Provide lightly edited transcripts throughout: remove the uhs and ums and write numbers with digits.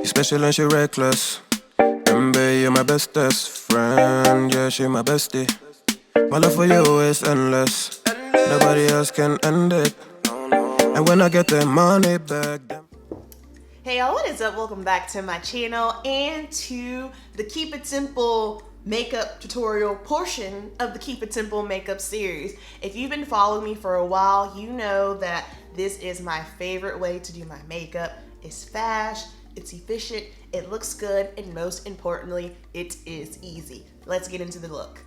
You special and she reckless. Remember, you're my bestest friend. Yeah, she my bestie. My love for you is endless. Nobody else can end it. And when I get the money back, hey y'all, what is up? Welcome back to my channel and to the Keep It Simple makeup tutorial portion of the Keep It Simple makeup series. If you've been following me for a while, you know that this is my favorite way to do my makeup. It's fast, it's efficient, it looks good, and most importantly, it is easy. Let's get into the look.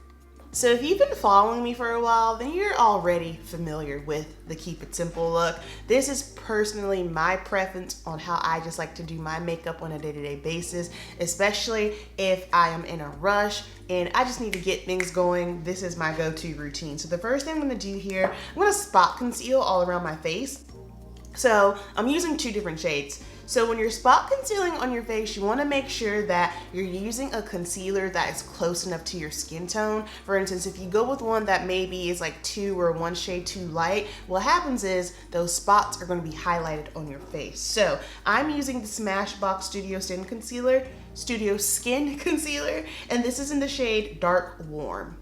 So if you've been following me for a while, then you're already familiar with the Keep It Simple look. This is personally my preference on how I just like to do my makeup on a day-to-day basis, especially if I am in a rush and I just need to get things going. This is my go-to routine. So the first thing I'm gonna do here, I'm gonna spot conceal all around my face. So I'm using two different shades. So when you're spot concealing on your face, you want to make sure that you're using a concealer that is close enough to your skin tone. For instance, if you go with one that maybe is like 2 or 1 shade too light, what happens is those spots are going to be highlighted on your face. So I'm using the Smashbox Studio Skin Concealer, and this is in the shade Dark Warm.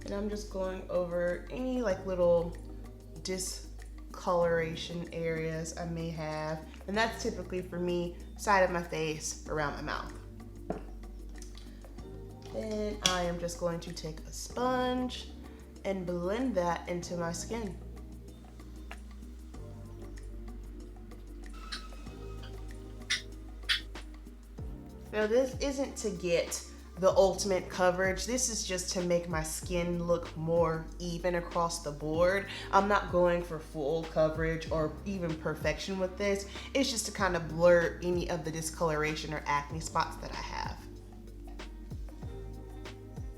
And I'm just going over any like little discoloration areas I may have. And that's typically for me, side of my face, around my mouth. Then I am just going to take a sponge and blend that into my skin. Now this isn't to get the ultimate coverage. This is just to make my skin look more even across the board. I'm not going for full coverage or even perfection with this. It's just to kind of blur any of the discoloration or acne spots that I have.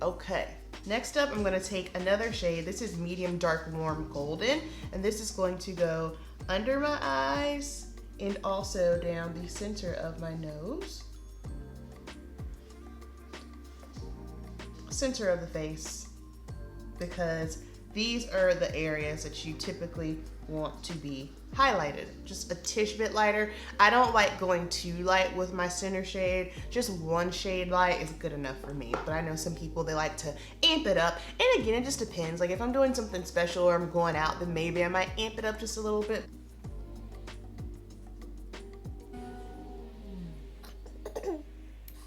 Okay, next up I'm gonna take another shade. This is Medium Dark Warm Golden, and this is going to go under my eyes and also down the center of my nose. Center of the face, because these are the areas that you typically want to be highlighted. Just a tish bit lighter. I don't like going too light with my center shade. Just 1 shade light is good enough for me, but I know some people, they like to amp it up. And again, it just depends. Like if I'm doing something special or I'm going out, then maybe I might amp it up just a little bit.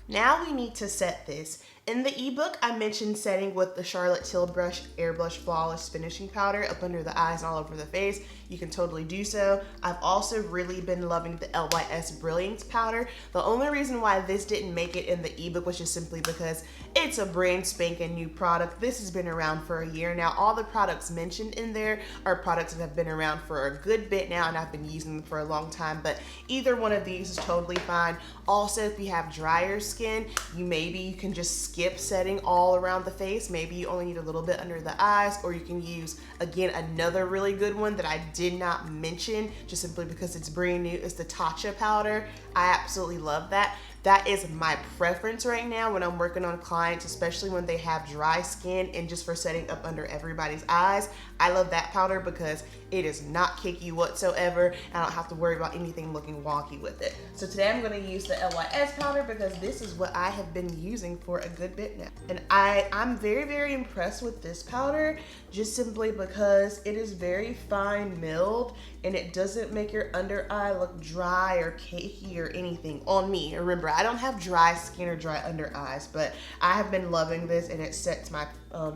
Now we need to set this. In the ebook, I mentioned setting with the Charlotte Tilbury Airbrush Flawless Finishing Powder up under the eyes and all over the face. You can totally do so. I've also really been loving the LYS Brilliance Powder. The only reason why this didn't make it in the ebook was just simply because it's a brand spanking new product. This has been around for a year now. All the products mentioned in there are products that have been around for a good bit now, and I've been using them for a long time, but either one of these is totally fine. Also, if you have drier skin, you can just skip setting all around the face. Maybe you only need a little bit under the eyes, or you can use, again, another really good one that I did not mention just simply because it's brand new, is the Tatcha Powder. I absolutely love that. That is my preference right now when I'm working on clients, especially when they have dry skin and just for setting up under everybody's eyes. I love that powder because it is not cakey whatsoever, and I don't have to worry about anything looking wonky with it. So today I'm gonna use the LYS powder because this is what I have been using for a good bit now. And I'm very, very impressed with this powder just simply because it is very fine milled and it doesn't make your under eye look dry or cakey or anything on me. Remember, I don't have dry skin or dry under eyes, but I have been loving this, and it sets my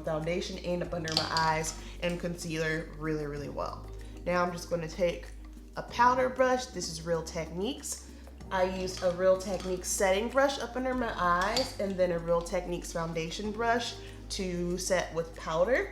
foundation and up under my eyes and concealer really, really well. Now I'm just going to take a powder brush. This is Real Techniques. I used a Real Techniques setting brush up under my eyes and then a Real Techniques foundation brush to set with powder.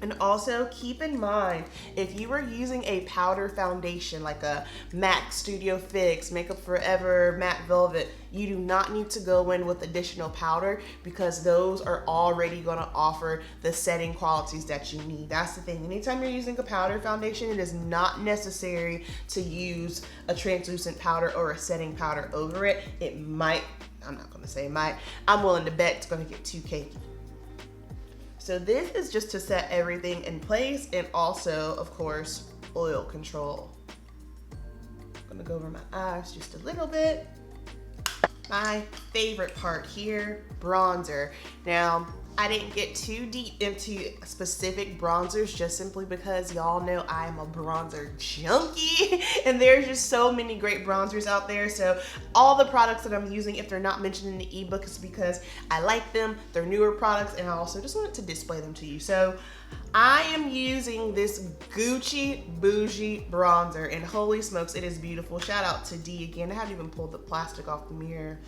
And also keep in mind, if you are using a powder foundation like a MAC Studio Fix, Makeup Forever, Matte Velvet, you do not need to go in with additional powder because those are already gonna offer the setting qualities that you need. That's the thing. Anytime you're using a powder foundation, it is not necessary to use a translucent powder or a setting powder over it. It might, I'm not gonna say might, I'm willing to bet it's gonna get too cakey. So this is just to set everything in place, and also, of course, oil control. I'm gonna go over my eyes just a little bit. My favorite part here, bronzer. Now, I didn't get too deep into specific bronzers just simply because y'all know I am a bronzer junkie and there's just so many great bronzers out there. So all the products that I'm using, if they're not mentioned in the ebook, is because I like them, they're newer products, and I also just wanted to display them to you. So I am using this Gucci Bougie bronzer, and holy smokes, it is beautiful. Shout out to D again. I haven't even pulled the plastic off the mirror.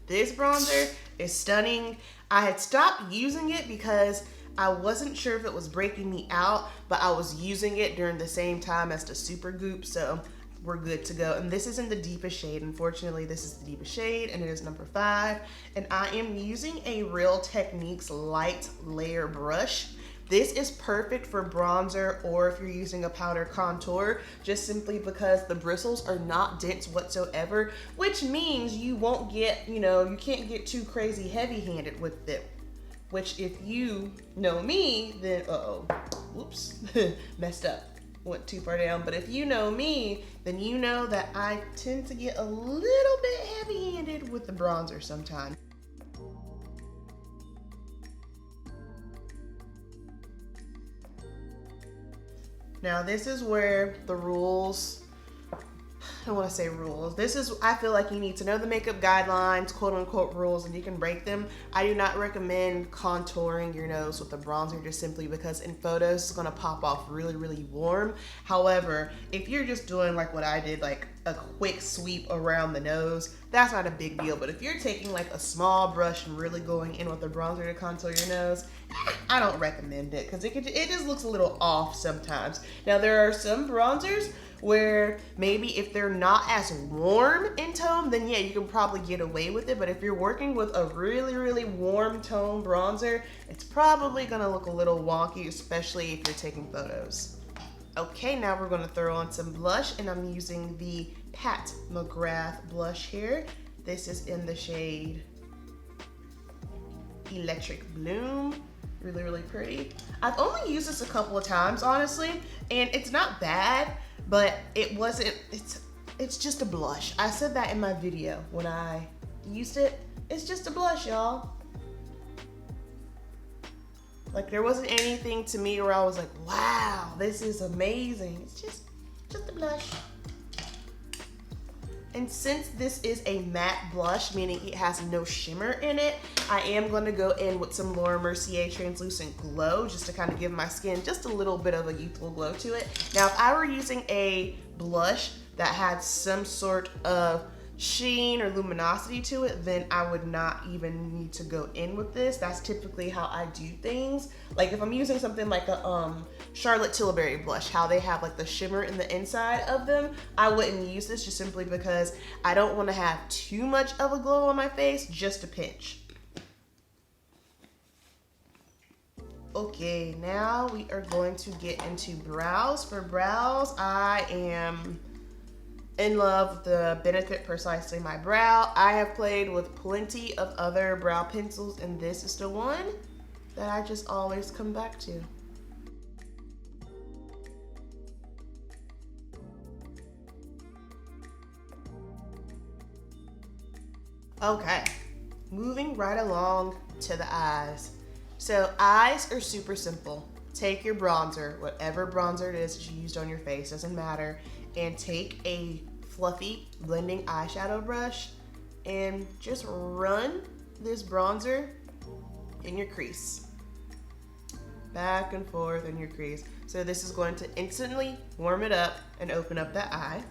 This bronzer is stunning. I had stopped using it because I wasn't sure if it was breaking me out, but I was using it during the same time as the Super Goop, so we're good to go. And this is in the deepest shade. Unfortunately, this is the deepest shade, and it is number 5. And I am using a Real Techniques light layer brush. This is perfect for bronzer or if you're using a powder contour, just simply because the bristles are not dense whatsoever, which means you won't get, you can't get too crazy heavy-handed with it. Which if you know me, then, whoops, messed up, went too far down. But if you know me, then you know that I tend to get a little bit heavy-handed with the bronzer sometimes. Now this is where the rules, I don't want to say rules. I feel like you need to know the makeup guidelines, quote unquote rules, and you can break them. I do not recommend contouring your nose with a bronzer just simply because in photos it's gonna pop off really, really warm. However, if you're just doing like what I did, like a quick sweep around the nose, that's not a big deal. But if you're taking like a small brush and really going in with a bronzer to contour your nose, I don't recommend it because it just looks a little off sometimes. Now there are some bronzers where maybe if they're not as warm in tone, then yeah, you can probably get away with it. But if you're working with a really, really warm tone bronzer, it's probably gonna look a little wonky, especially if you're taking photos. Okay, now we're gonna throw on some blush, and I'm using the Pat McGrath blush here. This is in the shade Electric Bloom. Really, really pretty. I've only used this a couple of times, honestly, and it's not bad, but it's just a blush. I said that in my video when I used it. It's just a blush, y'all. Like there wasn't anything to me where I was like, wow, this is amazing. It's just a blush. And since this is a matte blush, meaning it has no shimmer in it, I am going to go in with some Laura Mercier Translucent Glow just to kind of give my skin just a little bit of a youthful glow to it. Now, if I were using a blush that had some sort of sheen or luminosity to it, then I would not even need to go in with this. That's typically how I do things. Like if I'm using something like a Charlotte Tilbury blush, how they have like the shimmer in the inside of them, I wouldn't use this just simply because I don't want to have too much of a glow on my face, just a pinch. Okay, now we are going to get into brows. For brows, I am in love with the Benefit Precisely My Brow. I have played with plenty of other brow pencils, and this is the one that I just always come back to. Okay, moving right along to the eyes. So eyes are super simple. Take your bronzer, whatever bronzer it is that you used on your face, doesn't matter, and take a fluffy blending eyeshadow brush and just run this bronzer in your crease. Back and forth in your crease. So this is going to instantly warm it up and open up that eye.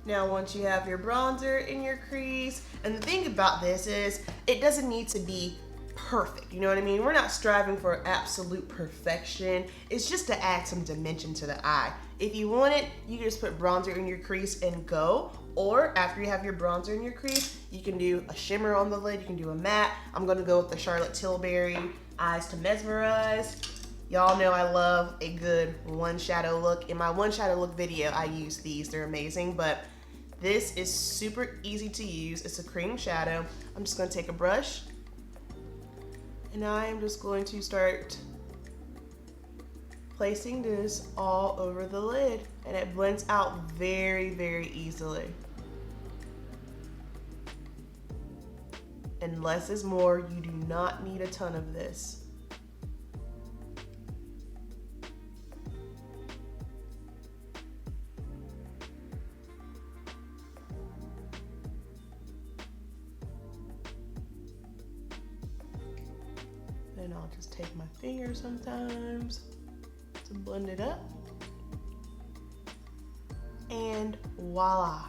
Now once you have your bronzer in your crease, and the thing about this is it doesn't need to be perfect, you know what I mean? We're not striving for absolute perfection. It's just to add some dimension to the eye. If you want it, you can just put bronzer in your crease and go. Or after you have your bronzer in your crease, you can do a shimmer on the lid, you can do a matte. I'm gonna go with the Charlotte Tilbury Eyes to Mesmerize. Y'all know I love a good one shadow look. In my one shadow look video, I use these, they're amazing, but this is super easy to use. It's a cream shadow. I'm just gonna take a brush And I am just going to start placing this all over the lid, and it blends out very, very easily. And less is more. You do not need a ton of this. Then I'll just take my finger sometimes to blend it up. And voila.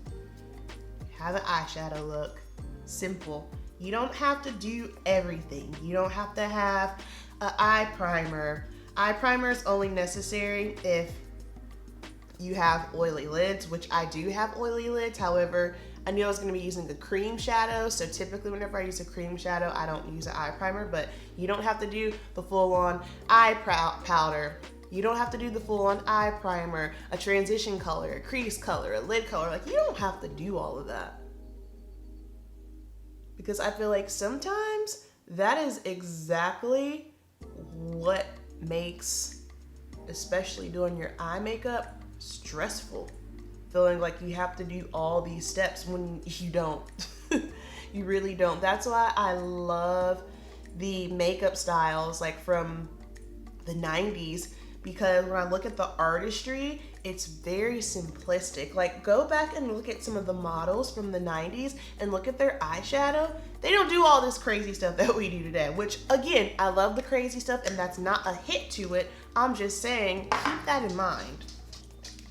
You have an eyeshadow look. Simple. You don't have to do everything. You don't have to have an eye primer. Eye primer is only necessary if you have oily lids, which I do have oily lids. However, I knew I was going to be using a cream shadow, so typically whenever I use a cream shadow, I don't use an eye primer, but you don't have to do the full-on eye powder. You don't have to do the full-on eye primer, a transition color, a crease color, a lid color. Like, you don't have to do all of that. Because I feel like sometimes that is exactly what makes, especially doing your eye makeup, stressful. Feeling like you have to do all these steps when you don't. You really don't. That's why I love the makeup styles like from the 90s, because when I look at the artistry, it's very simplistic. Like, go back and look at some of the models from the 90s and look at their eyeshadow. They don't do all this crazy stuff that we do today, which again, I love the crazy stuff and that's not a hit to it. I'm just saying, keep that in mind.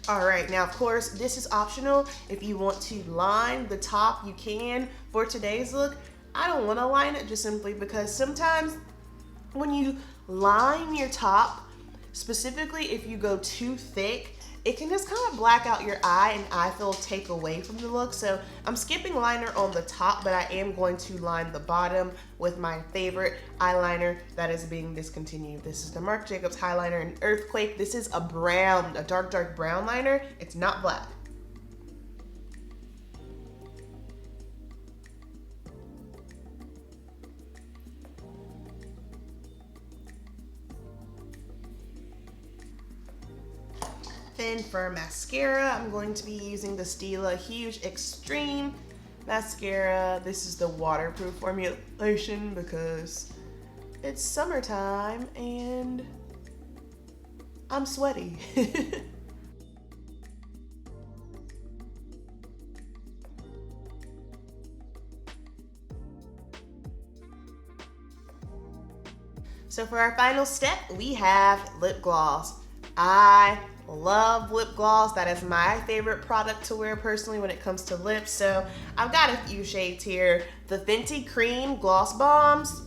All right, now of course, this is optional. If you want to line the top, you can. For today's look, I don't wanna line it just simply because sometimes when you line your top, specifically if you go too thick, it can just kind of black out your eye and I feel take away from the look. So I'm skipping liner on the top, but I am going to line the bottom with my favorite eyeliner that is being discontinued. This is the Marc Jacobs Highliner in Earthquake. This is a brown, a dark, dark brown liner. It's not black. Then for mascara, I'm going to be using the Stila Huge Extreme Mascara. This is the waterproof formulation because it's summertime and I'm sweaty. So for our final step, we have lip gloss. I love lip gloss. That is my favorite product to wear personally when it comes to lips. So I've got a few shades here. The Fenty Cream Gloss Bombs,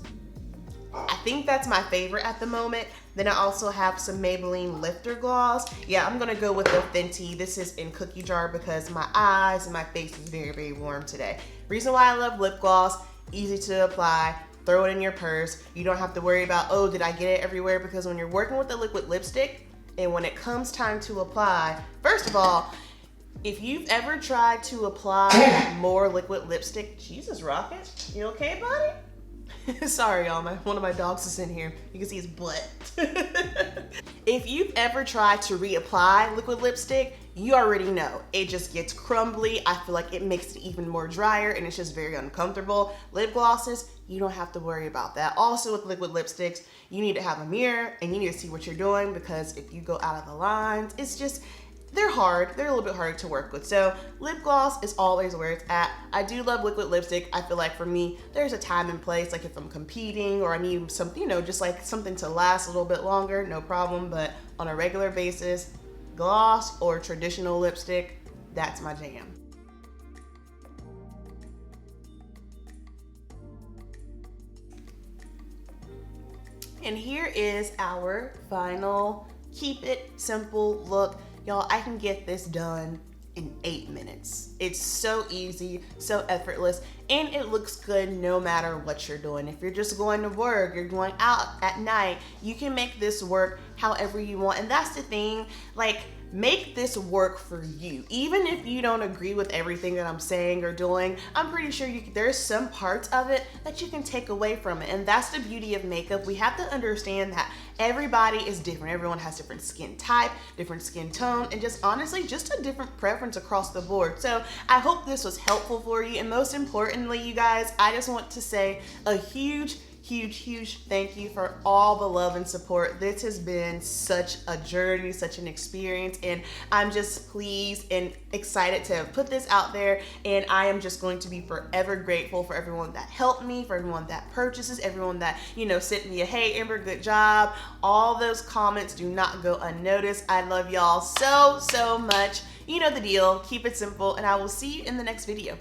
I think that's my favorite at the moment. Then I also have some Maybelline Lifter Gloss. Yeah, I'm gonna go with the Fenty. This is in cookie jar because my eyes and my face is very, very warm today. Reason why I love lip gloss, easy to apply. Throw it in your purse. You don't have to worry about, oh, did I get it everywhere? Because when you're working with a liquid lipstick, and when it comes time to apply, first of all, if you've ever tried to apply more liquid lipstick, Jesus, Rocket, you okay, buddy? Sorry, y'all, one of my dogs is in here. You can see his butt. If you've ever tried to reapply liquid lipstick, you already know. It just gets crumbly. I feel like it makes it even more drier and it's just very uncomfortable. Lip glosses, you don't have to worry about that. Also with liquid lipsticks, you need to have a mirror and you need to see what you're doing because if you go out of the lines, it's just, they're hard. They're a little bit harder to work with. So lip gloss is always where it's at. I do love liquid lipstick. I feel like for me, there's a time and place, like if I'm competing or I need something, you know, just like something to last a little bit longer, no problem. But on a regular basis, gloss or traditional lipstick, that's my jam. And here is our final keep it simple look. Y'all, I can get this done in 8 minutes. It's so easy, so effortless, and it looks good no matter what you're doing. If you're just going to work, you're going out at night, you can make this work however you want. And that's the thing, like, make this work for you. Even if you don't agree with everything that I'm saying or doing, I'm pretty sure there's some parts of it that you can take away from it. And that's the beauty of makeup. We have to understand that everybody is different. Everyone has different skin type, different skin tone, and just honestly, just a different preference across the board. So I hope this was helpful for you. And most importantly, you guys, I just want to say a huge thank you for all the love and support. This has been such a journey, such an experience, and I'm just pleased and excited to have put this out there. And I am just going to be forever grateful for everyone that helped me, for everyone that purchases, everyone that, you know, sent me a "Hey Amber, good job." All those comments do not go unnoticed. I love y'all so much. You know the deal. Keep it simple, and I will see you in the next video.